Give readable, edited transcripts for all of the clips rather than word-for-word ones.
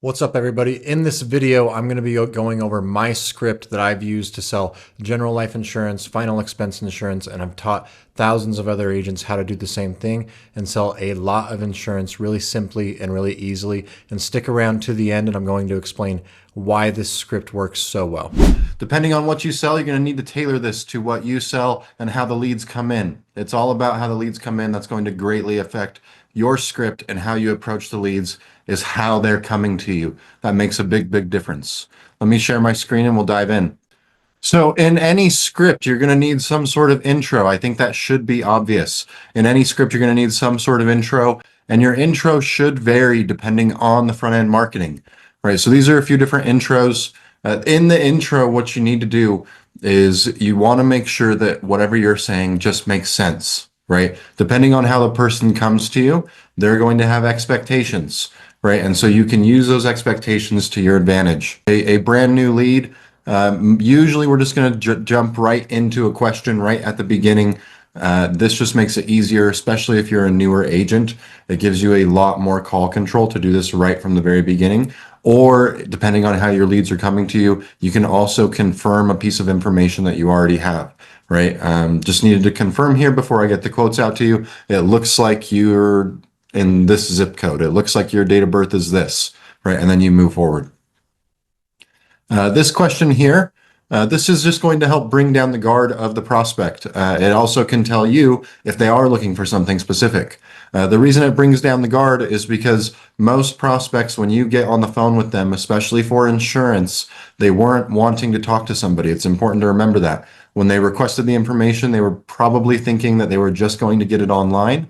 What's up, everybody? In this video, I'm going to be going over my script that I've used to sell general life insurance, final expense insurance, and I've taught thousands of other agents how to do the same thing and sell a lot of insurance really simply and really easily. And stick around to the end, and I'm going to explain why this script works so well. Depending on what you sell, you're going to need to tailor this to what you sell and how the leads come in. It's all about how the leads come in. That's going to greatly affect your script, and how you approach the leads is how they're coming to you. That makes a big, big difference. Let me share my screen and we'll dive in. So in any script, you're going to need some sort of intro. I think that should be obvious. In any script, you're going to need some sort of intro, and your intro should vary depending on the front end marketing, right? So these are a few different intros. In the intro, what you need to do is you want to make sure that whatever you're saying just makes sense, right? Depending on how the person comes to you, they're going to have expectations, right? And so you can use those expectations to your advantage. A brand new lead, usually we're just going to jump right into a question right at the beginning. This just makes it easier, especially if you're a newer agent. It gives you a lot more call control to do this right from the very beginning. Or depending on how your leads are coming to you, you can also confirm a piece of information that you already have, right? Just needed to confirm here before I get the quotes out to you. It looks like you're in this zip code. It looks like your date of birth is this, right? And then you move forward. This question here, this is just going to help bring down the guard of the prospect. It also can tell you if they are looking for something specific. The reason it brings down the guard is because most prospects, when you get on the phone with them, especially for insurance, they weren't wanting to talk to somebody. It's important to remember that. When they requested the information, they were probably thinking that they were just going to get it online.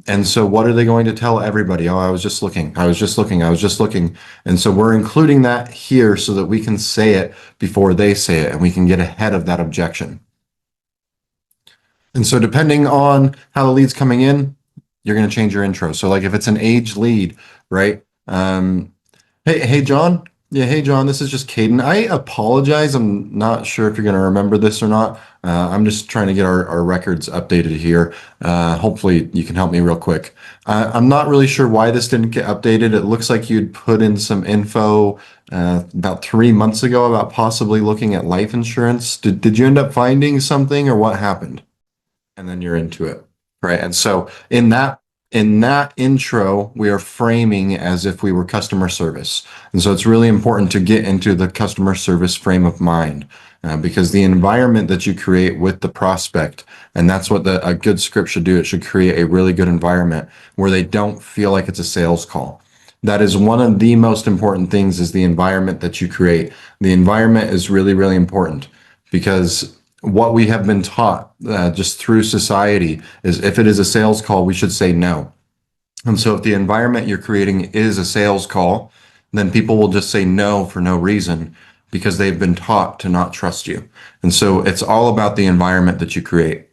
And so what are they going to tell everybody? Oh, I was just looking. I was just looking. I was just looking. And so we're including that here so that we can say it before they say it, and we can get ahead of that objection. And so depending on how the lead's coming in, you're going to change your intro. So like if it's an age lead, right? Hey, John. Yeah, hey, John, this is just Caden. I apologize. I'm not sure if you're going to remember this or not. I'm just trying to get our records updated here. Hopefully you can help me real quick. I'm not really sure why this didn't get updated. It looks like you'd put in some info about 3 months ago about possibly looking at life insurance. Did you end up finding something, or what happened? And then you're into it, right? And so in that intro, we are framing as if we were customer service. And so it's really important to get into the customer service frame of mind, because the environment that you create with the prospect, and that's what a good script should do. It should create a really good environment where they don't feel like it's a sales call. That is one of the most important things, is the environment that you create. The environment is really, really important, because what we have been taught just through society is if it is a sales call, we should say no. And so if the environment you're creating is a sales call, then people will just say no for no reason, because they've been taught to not trust you. And so it's all about the environment that you create.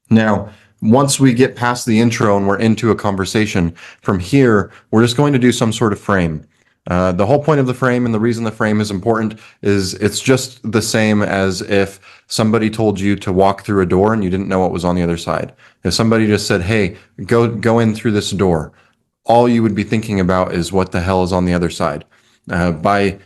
Now, once we get past the intro and we're into a conversation, from here, we're just going to do some sort of frame. The whole point of the frame, and the reason the frame is important, is it's just the same as if somebody told you to walk through a door and you didn't know what was on the other side. If somebody just said, hey, go in through this door, all you would be thinking about is what the hell is on the other side. By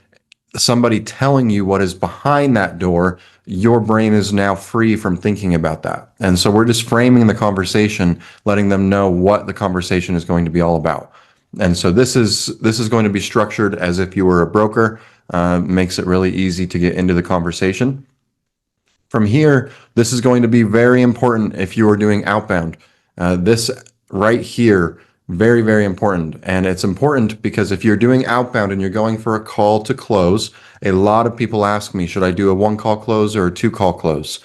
somebody telling you what is behind that door, your brain is now free from thinking about that. And so we're just framing the conversation, letting them know what the conversation is going to be all about. And so this is going to be structured as if you were a broker. Makes it really easy to get into the conversation. From here, this is going to be very important if you are doing outbound. This right here, very, very important. And it's important because if you're doing outbound and you're going for a call to close, a lot of people ask me, should I do a 1-call close or a 2-call close?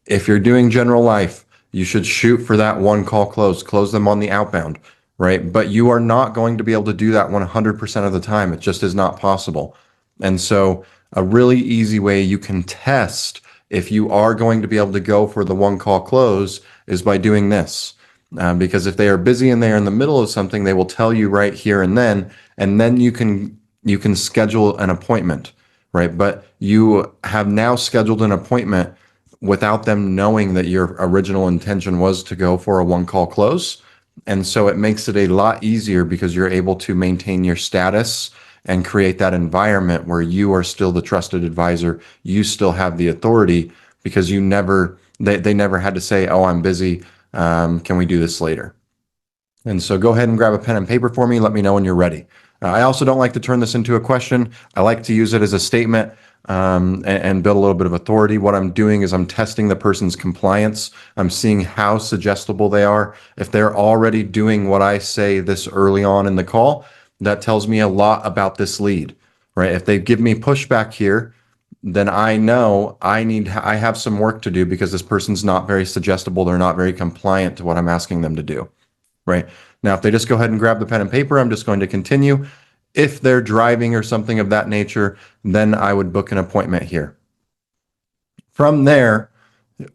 If you're doing general life, you should shoot for that 1-call close them on the outbound. Right? But you are not going to be able to do that 100% of the time. It just is not possible. And so a really easy way you can test if you are going to be able to go for the 1-call close is by doing this. Because if they are busy and they are in the middle of something, they will tell you right here and then you can schedule an appointment, right? But you have now scheduled an appointment without them knowing that your original intention was to go for a 1-call close. And so it makes it a lot easier because you're able to maintain your status and create that environment where you are still the trusted advisor. You still have the authority because they never had to say, oh, I'm busy. Can we do this later? And so go ahead and grab a pen and paper for me. Let me know when you're ready. I also don't like to turn this into a question. I like to use it as a statement and build a little bit of authority. What I'm doing is I'm testing the person's compliance. I'm seeing how suggestible they are. If they're already doing what I say this early on in the call, that tells me a lot about this lead, right? If they give me pushback here, then I know I have some work to do because this person's not very suggestible. They're not very compliant to what I'm asking them to do. Right. Now, if they just go ahead and grab the pen and paper, I'm just going to continue. If they're driving or something of that nature, then I would book an appointment here. From there,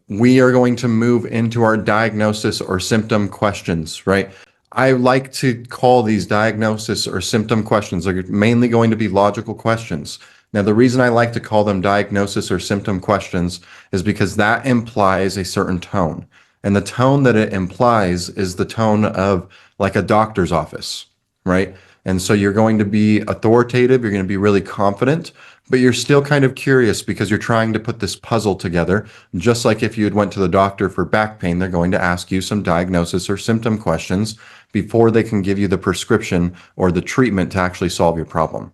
we are going to move into our diagnosis or symptom questions, right? I like to call these diagnosis or symptom questions. They're mainly going to be logical questions. Now, the reason I like to call them diagnosis or symptom questions is because that implies a certain tone. And the tone that it implies is the tone of like a doctor's office, right? And so you're going to be authoritative, you're going to be really confident, but you're still kind of curious because you're trying to put this puzzle together. Just like if you had went to the doctor for back pain, they're going to ask you some diagnosis or symptom questions before they can give you the prescription or the treatment to actually solve your problem.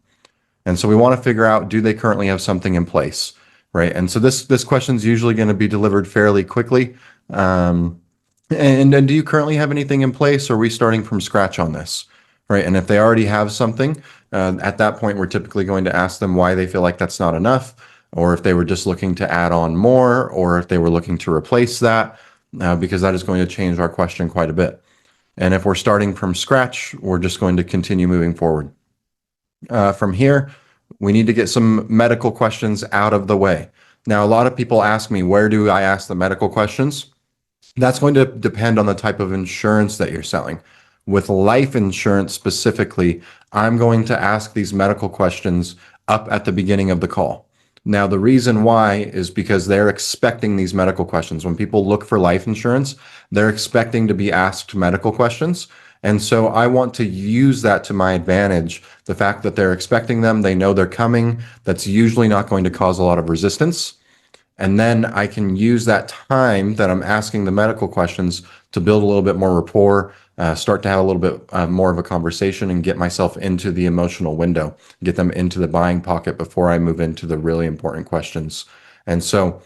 And so we want to figure out, do they currently have something in place, right? And so this question is usually going to be delivered fairly quickly. And do you currently have anything in place, or are we starting from scratch on this, right? And if they already have something, at that point, we're typically going to ask them why they feel like that's not enough, or if they were just looking to add on more, or if they were looking to replace that, because that is going to change our question quite a bit. And if we're starting from scratch, we're just going to continue moving forward. From here, we need to get some medical questions out of the way. Now, a lot of people ask me, where do I ask the medical questions? That's going to depend on the type of insurance that you're selling. With life insurance specifically, I'm going to ask these medical questions up at the beginning of the call. Now, the reason why is because they're expecting these medical questions. When people look for life insurance, they're expecting to be asked medical questions. And so I want to use that to my advantage. The fact that they're expecting them, they know they're coming, that's usually not going to cause a lot of resistance. And then I can use that time that I'm asking the medical questions to build a little bit more rapport, start to have a little bit more of a conversation and get myself into the emotional window, get them into the buying pocket before I move into the really important questions. And so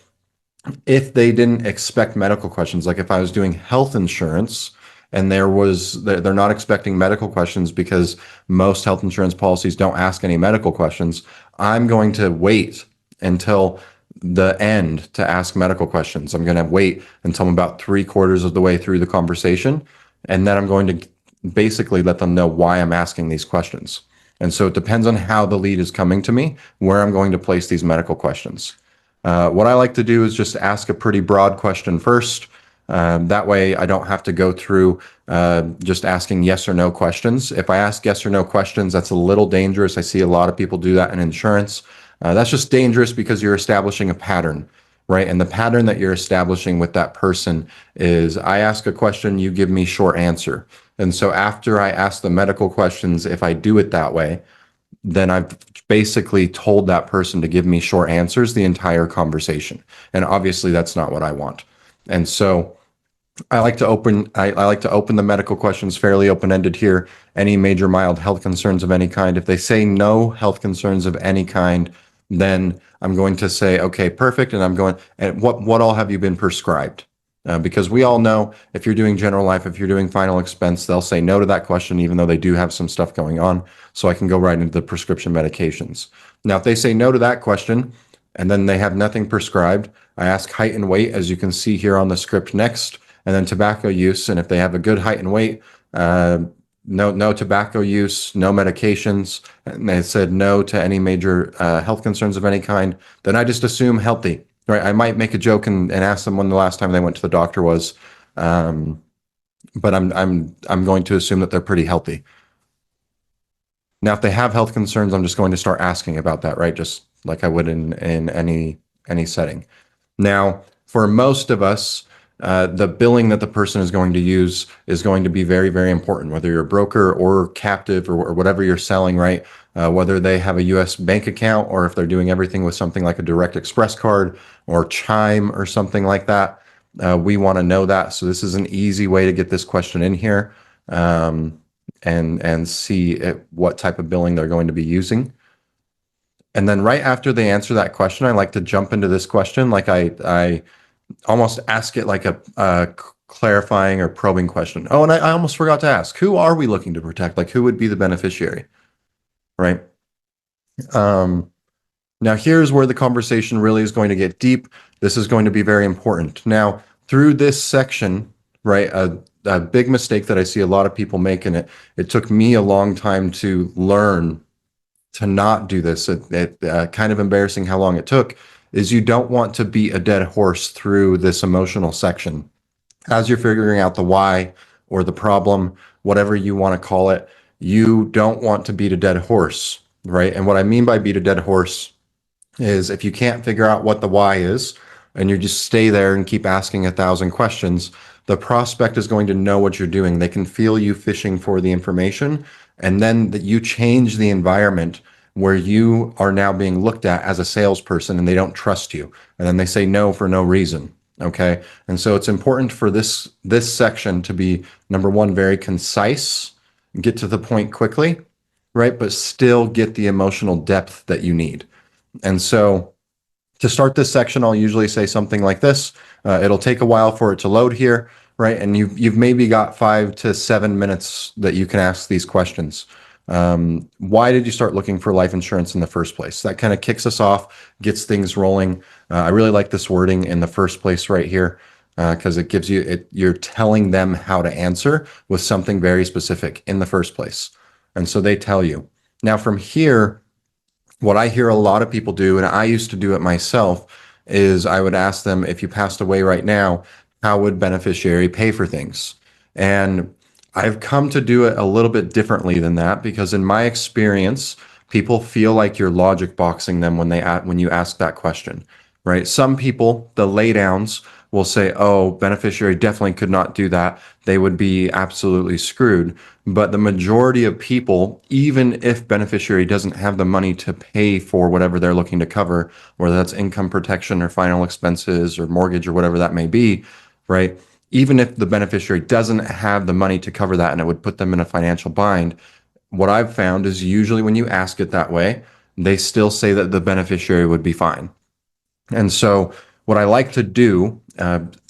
if they didn't expect medical questions, like if I was doing health insurance and they're not expecting medical questions because most health insurance policies don't ask any medical questions, I'm going to wait until the end to ask medical questions. I'm going to wait until I'm about 3/4 of the way through the conversation. And then I'm going to basically let them know why I'm asking these questions. And so it depends on how the lead is coming to me, where I'm going to place these medical questions. What I like to do is just ask a pretty broad question first. That way I don't have to go through just asking yes or no questions. If I ask yes or no questions, that's a little dangerous. I see a lot of people do that in insurance. That's just dangerous because you're establishing a pattern, right? And the pattern that you're establishing with that person is I ask a question, you give me short answer. And so after I ask the medical questions, if I do it that way, then I've basically told that person to give me short answers the entire conversation. And obviously that's not what I want. And so I like to open the medical questions fairly open-ended here. Any major mild health concerns of any kind. If they say no health concerns of any kind, then I'm going to say, okay, perfect. And I'm going, and what all have you been prescribed? Because we all know if you're doing general life, if you're doing final expense, they'll say no to that question, even though they do have some stuff going on. So I can go right into the prescription medications. Now, if they say no to that question and then they have nothing prescribed, I ask height and weight, as you can see here on the script next, and then tobacco use. And if they have a good height and weight, no tobacco use, no medications, and they said no to any major health concerns of any kind, then I just assume healthy, right? I might make a joke and ask them when the last time they went to the doctor was, but I'm going to assume that they're pretty healthy. Now, if they have health concerns, I'm just going to start asking about that, right? Just like I would in any setting. Now, for most of us, the billing that the person is going to use is going to be very, very important, whether you're a broker or captive or whatever you're selling, right? Whether they have a US bank account or if they're doing everything with something like a direct express card or Chime or something like that. We want to know that. So this is an easy way to get this question in here, um, and see what type of billing they're going to be using. And then right after they answer that question, I like to jump into this question. Like I almost ask it like a clarifying or probing question. Oh, and I almost forgot to ask, who are we looking to protect? Like who would be the beneficiary, right? Um, Now here's where the conversation really is going to get deep. This is going to be very important. Now, through this section, right, a big mistake that I see a lot of people make, and it took me a long time to learn to not do this. Kind of embarrassing how long it took, is you don't want to beat a dead horse through this emotional section. As you're figuring out the why or the problem, whatever you want to call it, you don't want to beat a dead horse, right? And what I mean by beat a dead horse is if you can't figure out what the why is and you just stay there and keep asking 1,000 questions, the prospect is going to know what you're doing. They can feel you fishing for the information, and then that you change the environment where you are now being looked at as a salesperson and they don't trust you. And then they say no for no reason. Okay. And so it's important for this section to be, number one, very concise, get to the point quickly, right? But still get the emotional depth that you need. And so to start this section, I'll usually say something like this. It'll take a while for it to load here, right? And you've maybe got 5 to 7 minutes that you can ask these questions. Why did you start looking for life insurance in the first place? That kind of kicks us off, gets things rolling. I really like this wording in the first place right here, because it gives you're telling them how to answer with something very specific in the first place. And so they tell you. Now from here, what I hear a lot of people do, and I used to do it myself, is I would ask them, if you passed away right now, how would beneficiary pay for things? And I've come to do it a little bit differently than that, because in my experience, people feel like you're logic boxing them when you ask that question, right? Some people, the laydowns, will say, oh, beneficiary definitely could not do that. They would be absolutely screwed. But the majority of people, even if beneficiary doesn't have the money to pay for whatever they're looking to cover, whether that's income protection or final expenses or mortgage or whatever that may be, right? Even if the beneficiary doesn't have the money to cover that and it would put them in a financial bind, what I've found is usually when you ask it that way, they still say that the beneficiary would be fine. And so, what I like to do,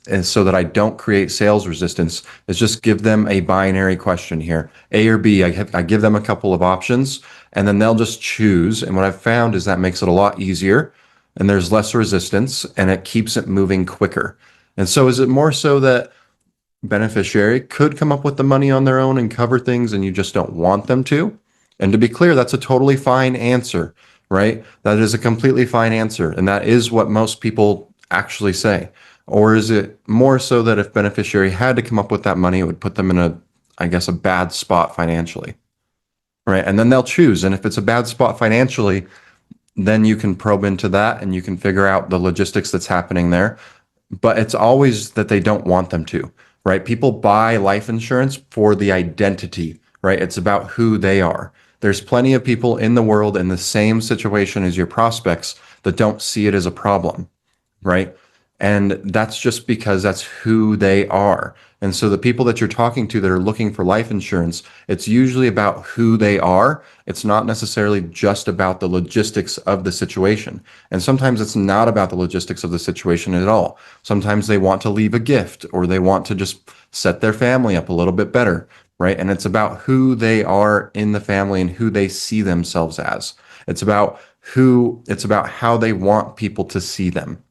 is so that I don't create sales resistance, is just give them a binary question here, A or B. I give them a couple of options, and then they'll just choose. And what I've found is that makes it a lot easier, and there's less resistance, and it keeps it moving quicker. And so, is it more so that beneficiary could come up with the money on their own and cover things and you just don't want them to? And to be clear, that's a totally fine answer, right? That is a completely fine answer. And that is what most people actually say. Or is it more so that if beneficiary had to come up with that money, it would put them in I guess, a bad spot financially, right? And then they'll choose. And if it's a bad spot financially, then you can probe into that and you can figure out the logistics that's happening there. But it's always that they don't want them to, right? People buy life insurance for the identity, right? It's about who they are. There's plenty of people in the world in the same situation as your prospects that don't see it as a problem, right? And that's just because that's who they are. And so the people that you're talking to that are looking for life insurance, it's usually about who they are. It's not necessarily just about the logistics of the situation. And sometimes it's not about the logistics of the situation at all. Sometimes they want to leave a gift or they want to just set their family up a little bit better, right? And it's about who they are in the family and who they see themselves as. It's about how they want people to see them,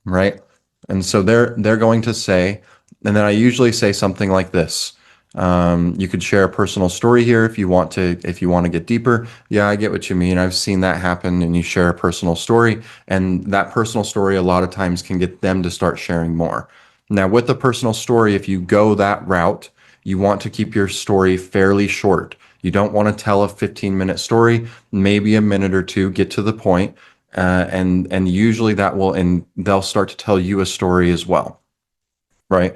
right? And so they're going to say, and then I usually say something like this. You could share a personal story here if you want to get deeper. Yeah, I get what you mean. I've seen that happen, and you share a personal story, and that personal story a lot of times can get them to start sharing more. Now, with the personal story, if you go that route, you want to keep your story fairly short. You don't want to tell a 15-minute story, maybe a minute or two, get to the point, and usually that will, and they'll start to tell you a story as well. right?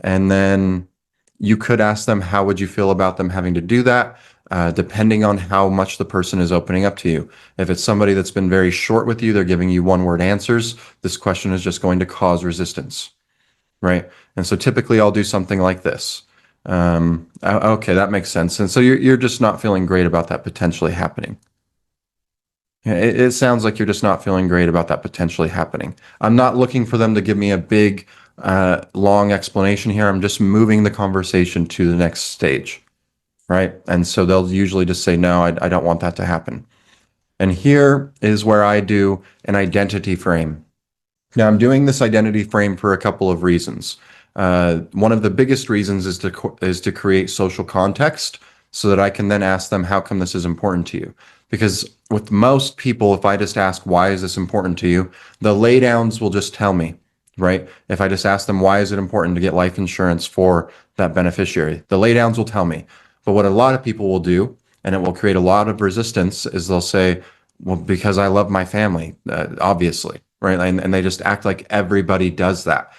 And then you could ask them, how would you feel about them having to do that? Depending on how much the person is opening up to you. If it's somebody that's been very short with you, they're giving you one word answers, this question is just going to cause resistance, right? And so typically I'll do something like this. Okay, that makes sense. And so you're just not feeling great about that potentially happening. Yeah, it sounds like you're just not feeling great about that potentially happening. I'm not looking for them to give me a big, long explanation here. I'm just moving the conversation to the next stage, right? And so they'll usually just say, no, I don't want that to happen. And here is where I do an identity frame. Now, I'm doing this identity frame for a couple of reasons. One of the biggest reasons is to create social context so that I can then ask them, how come this is important to you? Because with most people, if I just ask, why is this important to you? The laydowns will just tell me, right? If I just ask them, why is it important to get life insurance for that beneficiary? The laydowns will tell me. But what a lot of people will do, and it will create a lot of resistance, is they'll say, well, because I love my family, obviously, right? And they just act like everybody does that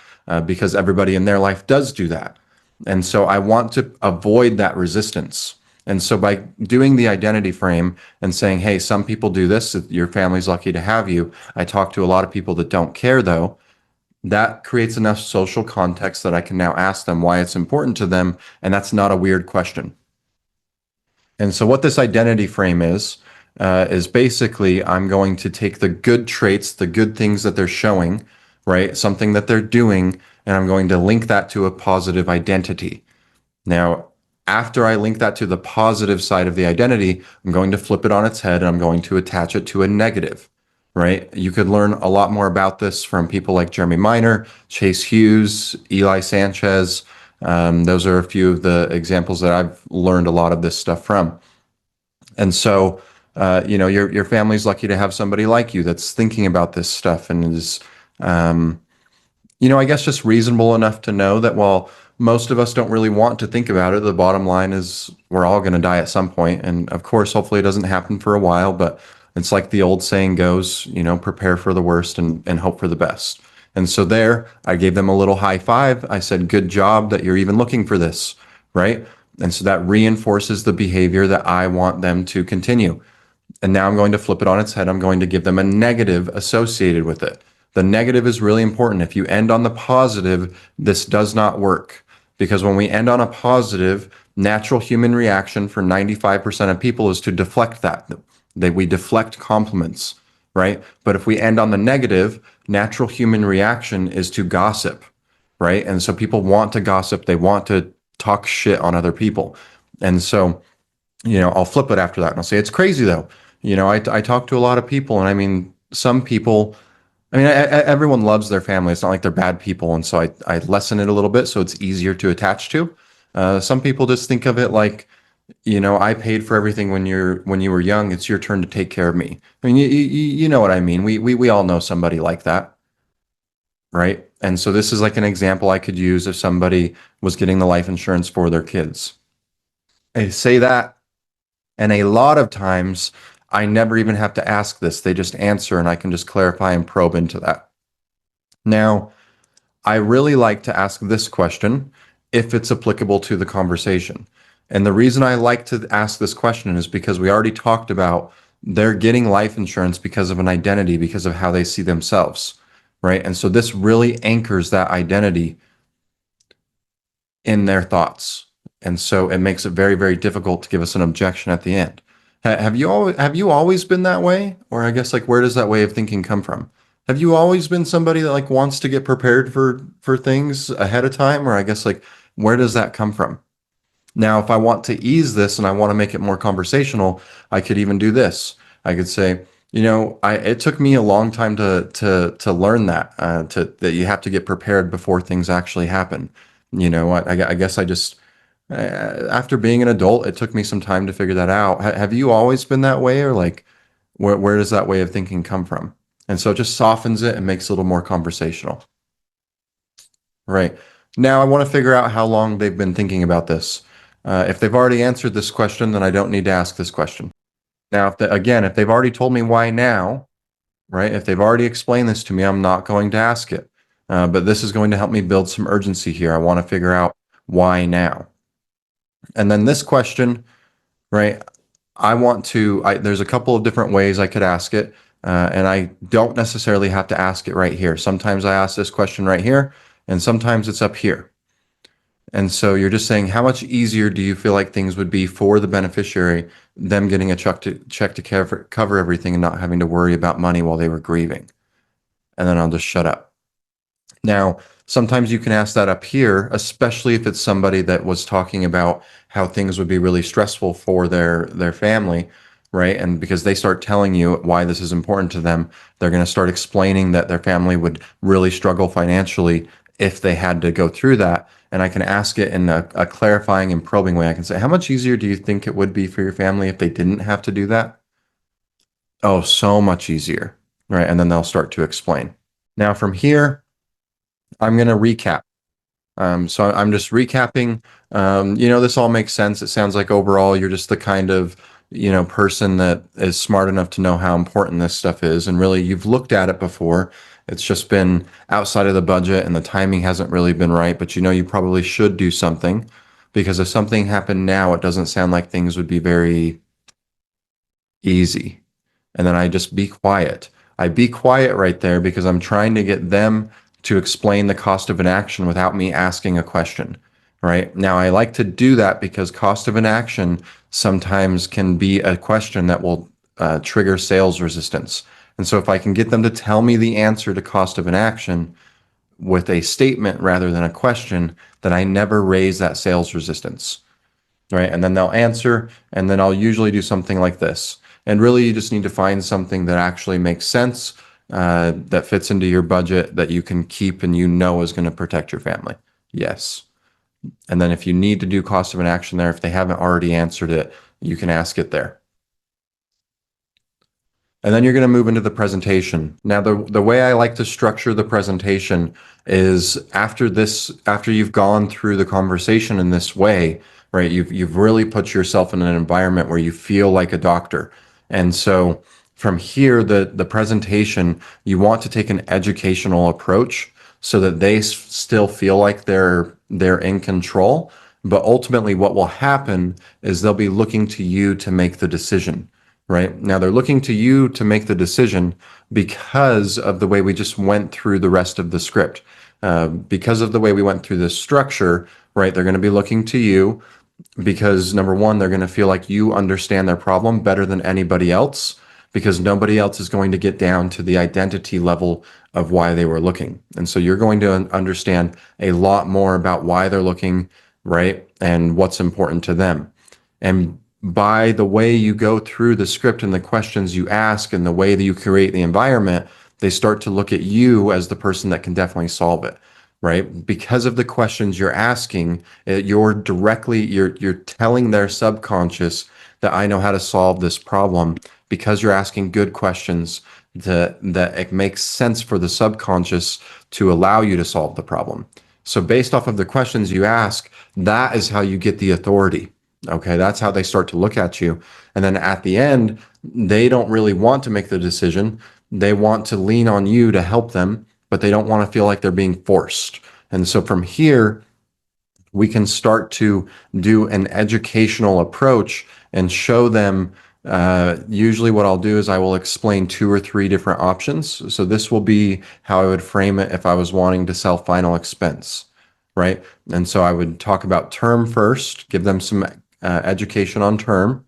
because everybody in their life does do that. And so I want to avoid that resistance. And so by doing the identity frame and saying, hey, some people do this, your family's lucky to have you. I talk to a lot of people that don't care, though. That creates enough social context that I can now ask them why it's important to them. And that's not a weird question. And so what this identity frame is basically I'm going to take the good traits, the good things that they're showing, right? Something that they're doing, and I'm going to link that to a positive identity. Now, after I link that to the positive side of the identity, I'm going to flip it on its head and I'm going to attach it to a negative, right? You could learn a lot more about this from people like Jeremy Miner, Chase Hughes, Eli Sanchez. Those are a few of the examples that I've learned a lot of this stuff from. And so, your family's lucky to have somebody like you that's thinking about this stuff and is, um, I guess just reasonable enough to know that while most of us don't really want to think about it, the bottom line is we're all going to die at some point. And of course, hopefully it doesn't happen for a while, but it's like the old saying goes, prepare for the worst and hope for the best. And so there, I gave them a little high five. I said, good job that you're even looking for this, right? And so that reinforces the behavior that I want them to continue. And now I'm going to flip it on its head. I'm going to give them a negative associated with it. The negative is really important. If you end on the positive, this does not work. Because when we end on a positive, natural human reaction for 95% of people is to deflect that. We deflect compliments, right? But if we end on the negative, natural human reaction is to gossip, right? And so people want to gossip. They want to talk shit on other people. And so, I'll flip it after that and I'll say, it's crazy though. I talk to a lot of people, and I mean, some people, everyone loves their family. It's not like they're bad people. And so I lessen it a little bit so it's easier to attach to. Some people just think of it like, I paid for everything when you were young. It's your turn to take care of me. I mean, you know what I mean? We all know somebody like that, right? And so this is like an example I could use if somebody was getting the life insurance for their kids. I say that, and a lot of times I never even have to ask this. They just answer and I can just clarify and probe into that. Now, I really like to ask this question if it's applicable to the conversation. And the reason I like to ask this question is because we already talked about they're getting life insurance because of an identity, because of how they see themselves, right? And so this really anchors that identity in their thoughts. And so it makes it very, very difficult to give us an objection at the end. Have you always been that way? Or I guess like where does that way of thinking come from? Have you always been somebody that like wants to get prepared for things ahead of time? Or I guess like where does that come from? Now, if I want to ease this and I want to make it more conversational, I could even do this. I could say, it took me a long time to learn that you have to get prepared before things actually happen. I guess I just after being an adult, it took me some time to figure that out. Have you always been that way, or like where does that way of thinking come from? And so it just softens it and makes it a little more conversational. Right. Now I want to figure out how long they've been thinking about this. If they've already answered this question, then I don't need to ask this question. Now, if they've already told me why now, right? If they've already explained this to me, I'm not going to ask it. but this is going to help me build some urgency here. I want to figure out why now. And then this question, right? There's a couple of different ways I could ask it, and I don't necessarily have to ask it right here. Sometimes I ask this question right here, and sometimes it's up here. And so you're just saying, how much easier do you feel like things would be for the beneficiary, them getting a check to cover everything and not having to worry about money while they were grieving? And then I'll just shut up. Now, sometimes you can ask that up here, especially if it's somebody that was talking about how things would be really stressful for their family, right? And because they start telling you why this is important to them, they're going to start explaining that their family would really struggle financially if they had to go through that. And I can ask it in a clarifying and probing way. I can say, how much easier do you think it would be for your family if they didn't have to do that? Oh, so much easier, right? And then they'll start to explain. Now, from here, I'm going to recap. So I'm just recapping. This all makes sense. It sounds like overall you're just the kind of, person that is smart enough to know how important this stuff is. And really, you've looked at it before. It's just been outside of the budget and the timing hasn't really been right. But you probably should do something because if something happened now, it doesn't sound like things would be very easy. And then I just be quiet. I be quiet right there because I'm trying to get them to explain the cost of an action without me asking a question. Right now, I like to do that because cost of an action sometimes can be a question that will trigger sales resistance. And so, if I can get them to tell me the answer to cost of an action with a statement rather than a question, then I never raise that sales resistance, right? And then they'll answer, and then I'll usually do something like this. And really, you just need to find something that actually makes sense, that fits into your budget, that you can keep and is going to protect your family. Yes. And then if you need to do cost of an action there, if they haven't already answered it, you can ask it there. And then you're going to move into the presentation. Now, the way I like to structure the presentation is after you've gone through the conversation in this way, right? You've really put yourself in an environment where you feel like a doctor. And so from here, the presentation, you want to take an educational approach so that they still feel like they're in control. But ultimately, what will happen is they'll be looking to you to make the decision. Right now, they're looking to you to make the decision because of the way we just went through the rest of the script. Because of the way we went through this structure, right? They're going to be looking to you because number one, they're going to feel like you understand their problem better than anybody else because nobody else is going to get down to the identity level of why they were looking. And so you're going to understand a lot more about why they're looking, right? And what's important to them. And by the way you go through the script and the questions you ask and the way that you create the environment, they start to look at you as the person that can definitely solve it, right? Because of the questions you're asking, you're telling their subconscious that I know how to solve this problem because you're asking good questions that it makes sense for the subconscious to allow you to solve the problem. So based off of the questions you ask, that is how you get the authority. Okay, that's how they start to look at you. And then at the end, they don't really want to make the decision. They want to lean on you to help them, but they don't want to feel like they're being forced. And so from here, we can start to do an educational approach and show them. Usually, what I'll do is I will explain 2 or 3 different options. So this will be how I would frame it if I was wanting to sell final expense, right? And so I would talk about term first, give them some education on term.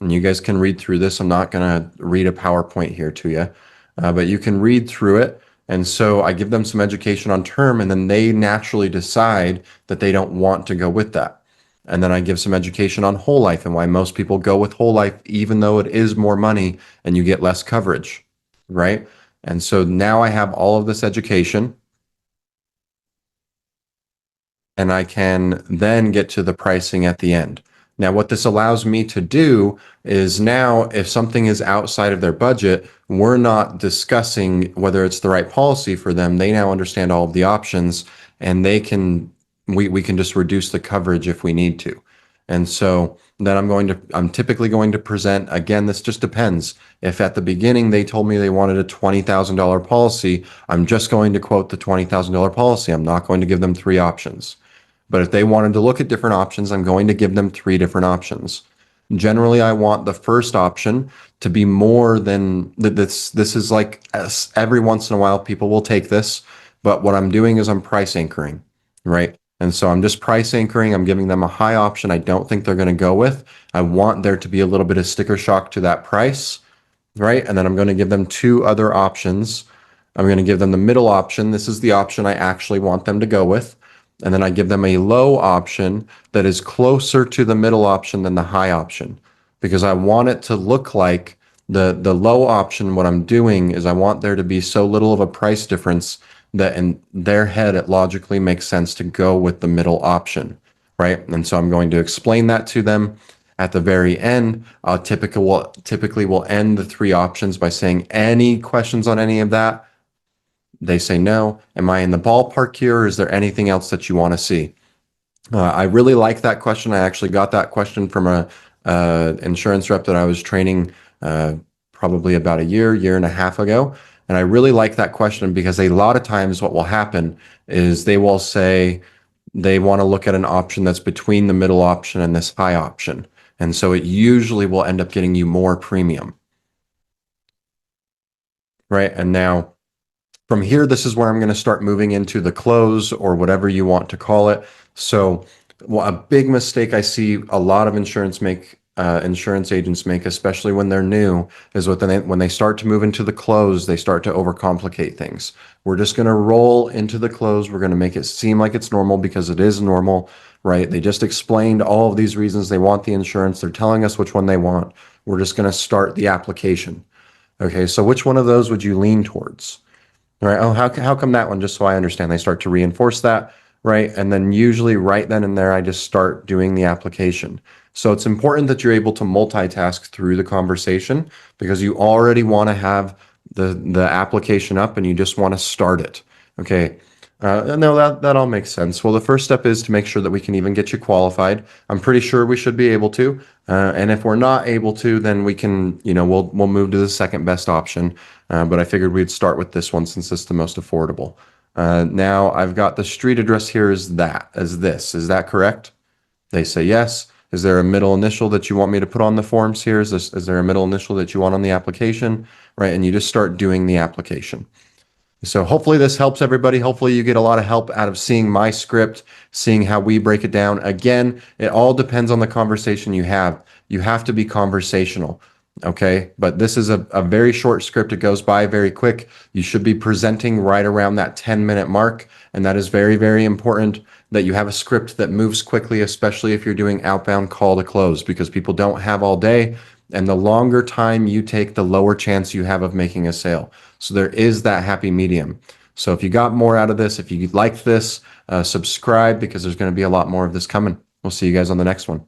And you guys can read through this. I'm not going to read a PowerPoint here to you, but you can read through it. And so I give them some education on term, and then they naturally decide that they don't want to go with that. And then I give some education on whole life and why most people go with whole life, even though it is more money and you get less coverage, right? And so now I have all of this education. And I can then get to the pricing at the end. Now, what this allows me to do is now, if something is outside of their budget, we're not discussing whether it's the right policy for them. They now understand all of the options and we can just reduce the coverage if we need to. And so then I'm typically going to present, again, this just depends. If at the beginning they told me they wanted a $20,000 policy, I'm just going to quote the $20,000 policy. I'm not going to give them three options. But if they wanted to look at different options, I'm going to give them three different options. Generally, I want the first option to be more than this. This is like every once in a while, people will take this, but what I'm doing is I'm price anchoring, right? And so I'm just price anchoring. I'm giving them a high option I don't think they're going to go with. I want there to be a little bit of sticker shock to that price, right? And then I'm going to give them two other options. I'm going to give them the middle option. This is the option I actually want them to go with. And then I give them a low option that is closer to the middle option than the high option, because I want it to look like the low option. What I'm doing is I want there to be so little of a price difference that in their head it logically makes sense to go with the middle option, right? And so I'm going to explain that to them. At the very end, typically will end the three options by saying, any questions on any of that? They say no. Am I in the ballpark here, or is there anything else that you want to see? I really like that question. I actually got that question from a insurance rep that I was training probably about a year and a half ago. And I really like that question because a lot of times what will happen is they will say they want to look at an option that's between the middle option and this high option. And so it usually will end up getting you more premium, right? And now from here, this is where I'm going to start moving into the close or whatever you want to call it. So a big mistake I see a lot of insurance agents make, especially when they're new, is when they start to move into the close, they start to overcomplicate things. We're just going to roll into the close. We're going to make it seem like it's normal because it is normal, right? They just explained all of these reasons they want the insurance. They're telling us which one they want. We're just going to start the application. Okay, so which one of those would you lean towards? Right. Oh, how come that one? Just so I understand, they start to reinforce that, right? And then usually right then and there, I just start doing the application. So it's important that you're able to multitask through the conversation because you already want to have the application up and you just want to start it. Okay. No, that all makes sense. Well, the first step is to make sure that we can even get you qualified. I'm pretty sure we should be able to. And if we're not able to, then we can, we'll move to the second best option. But I figured we'd start with this one since it's the most affordable. Now I've got the street address here as this. Is that correct? They say yes. Is there a middle initial that you want me to put on the forms here? Is there a middle initial that you want on the application? Right. And you just start doing the application. So hopefully this helps everybody. Hopefully you get a lot of help out of seeing my script, seeing how we break it down. Again, it all depends on the conversation you have. You have to be conversational. Okay. But this is a very short script. It goes by very quick. You should be presenting right around that 10-minute mark. And that is very, very important that you have a script that moves quickly, especially if you're doing outbound call to close, because people don't have all day. And the longer time you take, the lower chance you have of making a sale. So there is that happy medium. So if you got more out of this, if you like this, subscribe because there's going to be a lot more of this coming. We'll see you guys on the next one.